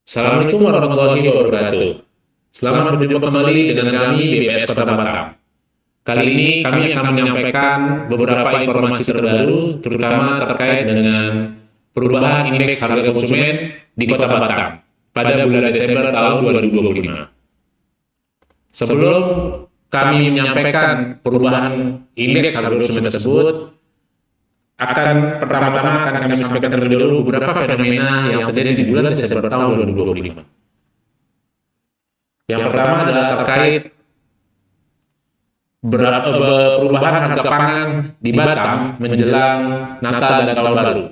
Assalamualaikum warahmatullahi wabarakatuh. Selamat berjumpa kembali dengan kami BPS Kota Batam. Kali ini kami akan menyampaikan beberapa informasi terbaru, terutama terkait dengan perubahan indeks harga konsumen di Kota Batam pada bulan Desember tahun 2025. Sebelum kami menyampaikan perubahan indeks harga konsumen tersebut, pertama-tama akan kami sampaikan terlebih dahulu beberapa fenomena yang terjadi di bulan Desember tahun 2025. Yang pertama adalah terkait perubahan harga pangan di Batam menjelang Natal dan Tahun Baru.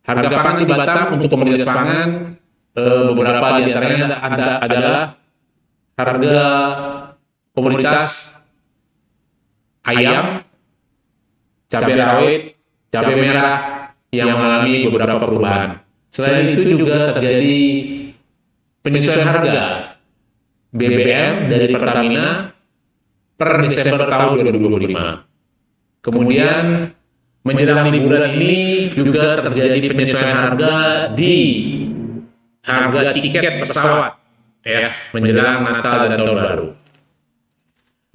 Harga pangan di Batam untuk komoditas pangan beberapa di antaranya adalah harga komoditas ayam, cabai rawit, cabai merah yang mengalami beberapa perubahan. Selain itu juga terjadi penyesuaian harga BBM dari Pertamina per Desember tahun 2025. Kemudian menjelang liburan ini juga terjadi penyesuaian harga di harga tiket pesawat menjelang Natal dan Tahun Baru.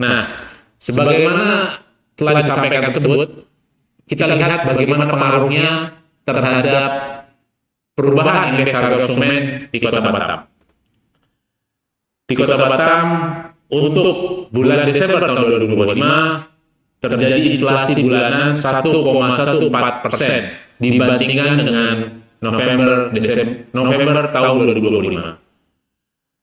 Nah, sebagaimana telah disampaikan tersebut, kita lihat bagaimana pengaruhnya terhadap perubahan indeks harga konsumen di Kota Batam. Di Kota Batam, untuk bulan Desember tahun 2025, terjadi inflasi bulanan 1,14% dibandingkan dengan November tahun 2025.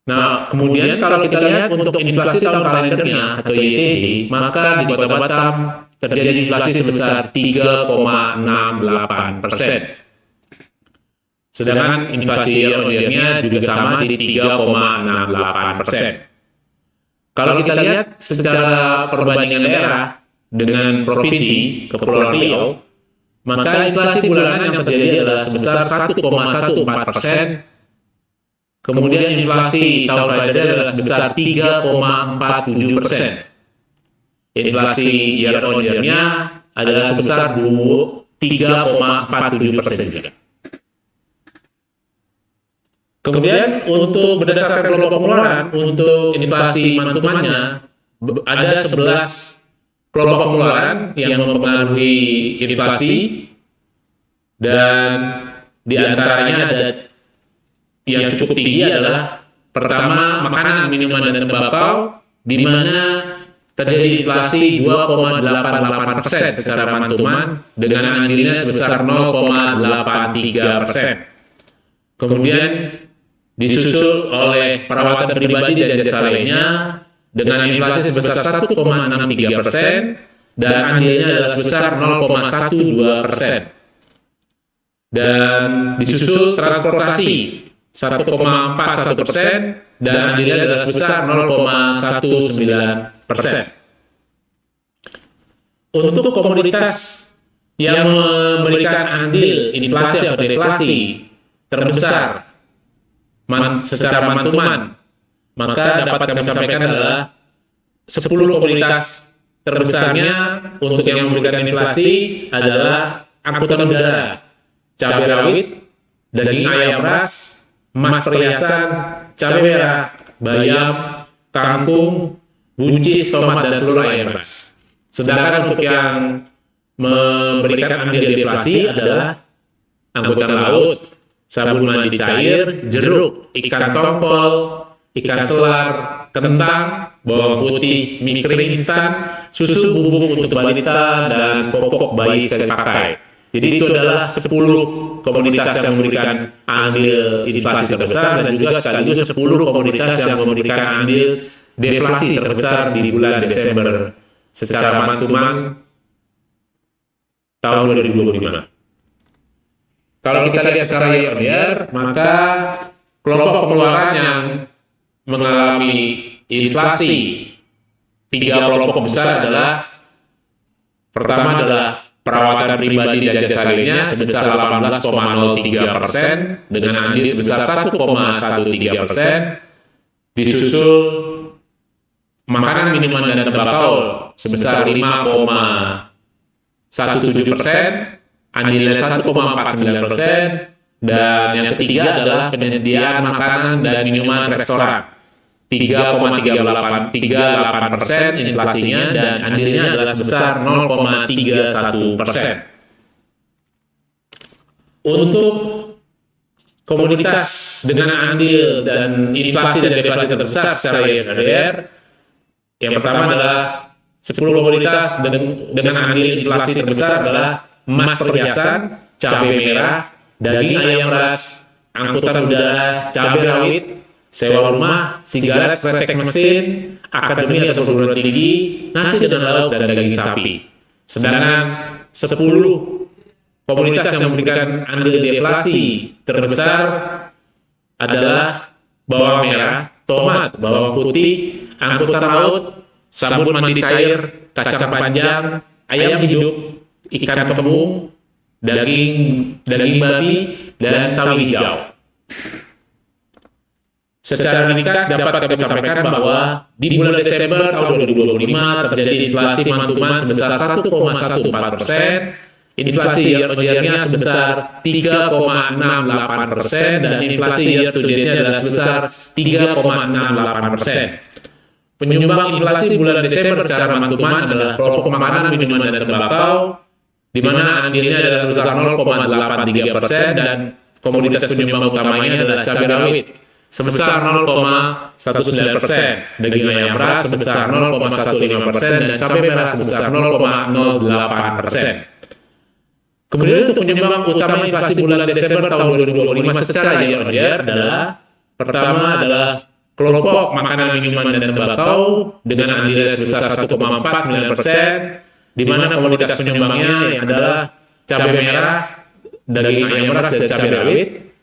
Nah, kemudian kalau kita lihat untuk inflasi tahun kalendernya atau YTD, maka di Kota Batam terjadi inflasi sebesar 3,68%. Sedangkan inflasi year-on-year-nya juga sama di 3,68%. Kalau kita lihat secara perbandingan daerah dengan provinsi Kepulauan Riau, maka inflasi bulanan yang terjadi adalah sebesar 1,14%. Kemudian inflasi tahun kalender adalah sebesar 3,47%. Inflasi year-on-year-nya adalah sebesar 3,47% juga. Kemudian untuk berdasarkan kelompok pengeluaran, untuk inflasi mantumannya ada 11 kelompok pengeluaran yang mempengaruhi inflasi, dan di antaranya ada yang cukup tinggi adalah pertama makanan, minuman, dan tembakau, di mana terjadi inflasi 2,88% secara mantuman dengan andilnya sebesar 0,83%. Kemudian disusul oleh perawatan pribadi dan jasa lainnya dengan inflasi sebesar 1,63% dan andilnya adalah sebesar 0,12%. Dan disusul transportasi 1,41% dan andilnya adalah sebesar 0,19%. Untuk komoditas yang memberikan andil inflasi atau deflasi terbesar secara mantuman, maka dapat kami sampaikan adalah 10 komoditas terbesarnya untuk yang memberikan inflasi adalah angkutan udara, cabai rawit, daging ayam ras, emas perhiasan, cabai merah, bayam, kangkung, buncis, tomat, dan telur ayam ras. Sedangkan untuk yang memberikan andil deflasi adalah angkutan laut, sabun mandi cair, jeruk, ikan tongkol, ikan selar, kentang, bawang putih, mie kering instan, susu bubuk untuk balita, dan popok bayi sekali pakai. Jadi itu adalah 10 komoditas yang memberikan andil inflasi terbesar dan juga sekaligus 10 komoditas yang memberikan andil deflasi terbesar di bulan Desember secara mantuman tahun 2025. Kalau kita lihat secara year-on-year, maka kelompok pengeluaran yang mengalami inflasi 3 kelompok besar adalah pertama adalah perawatan pribadi dan jasa lainnya sebesar 18,03% dengan andil sebesar 1,13%, disusul makanan, minuman, dan tembakau sebesar 5,17%, andilnya 1,49%, Dan yang ketiga adalah penyediaan makanan dan minuman restoran. 3,38% inflasinya dan andilnya adalah sebesar 0,31%. Untuk komoditas dengan andil dan inflasi dan deflasi terbesar secara year-on-year, yang pertama adalah 10 komoditas dengan andil inflasi terbesar adalah emas perhiasan, cabai merah, daging ayam ras, angkutan udara, cabai rawit, sewa rumah, sigaret, kretek mesin, akademi atau perguruan tinggi, nasi dan lauk, dan daging sapi. Sedangkan 10 komoditas yang memberikan andil deflasi terbesar adalah bawang merah, tomat, bawang putih, angkutan laut, sabun mandi cair, kacang panjang, ayam hidup, ikan kembung, daging babi, dan sawi hijau. Secara ringkas dapat kami sampaikan bahwa di bulan Desember tahun 2025 terjadi inflasi month-to-month sebesar 1,14%, inflasi year-on-year-nya sebesar 3,68%, dan inflasi year-to-date-nya adalah sebesar 3,68%. Penyumbang inflasi bulan Desember secara month-to-month adalah kelompok makanan, minuman, dan tembakau, di mana andilnya adalah sebesar 0,83%, dan komoditas penyumbang utamanya adalah cabai rawit sebesar 0,19%, daging ayam ras sebesar 0,15%, dan cabai merah sebesar 0,08%. Kemudian untuk penyumbang utama inflasi bulan Desember tahun 2025 secara year-on-year adalah pertama adalah kelompok makanan, minuman, dan tembakau dengan andilnya sebesar 1,49%, di mana komoditas penyumbangnya yang adalah cabai merah, daging ayam ras, dan cabai rawit,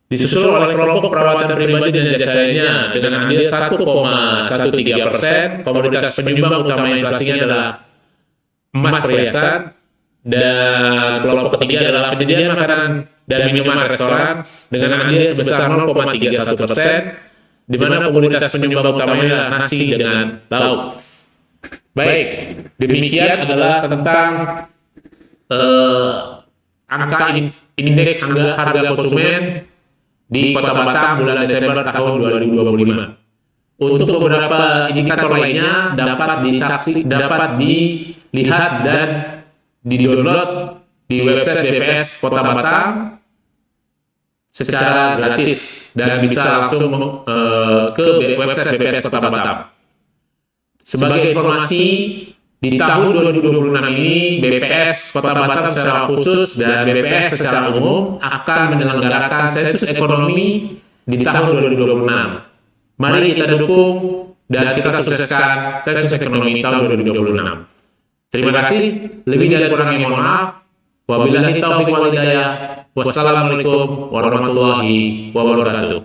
disusul oleh kelompok perawatan pribadi dan jasa lainnya dengan andil 1,13%. Komoditas penyumbang utama inflasinya adalah emas perhiasan, dan kelompok ketiga adalah penyediaan makanan dan minuman restoran dengan andil sebesar 0,31%, di mana komoditas penyumbang utamanya adalah nasi dengan lauk. Baik, demikian adalah tentang angka indeks harga konsumen di Kota Batam bulan Desember tahun 2025. Untuk beberapa indikator lainnya dapat dilihat dan di-download di website BPS Kota Batam secara gratis dan bisa langsung ke website BPS Kota Batam. Sebagai informasi, di tahun 2026 ini BPS Kota Batam secara khusus dan BPS secara umum akan menyelenggarakan sensus ekonomi di tahun 2026. Mari kita dukung dan kita sukseskan sensus ekonomi tahun 2026. Terima kasih. Lebih dan kurangnya mohon maaf. Wabillahi taufiq wal hidayah. Wassalamualaikum warahmatullahi wabarakatuh.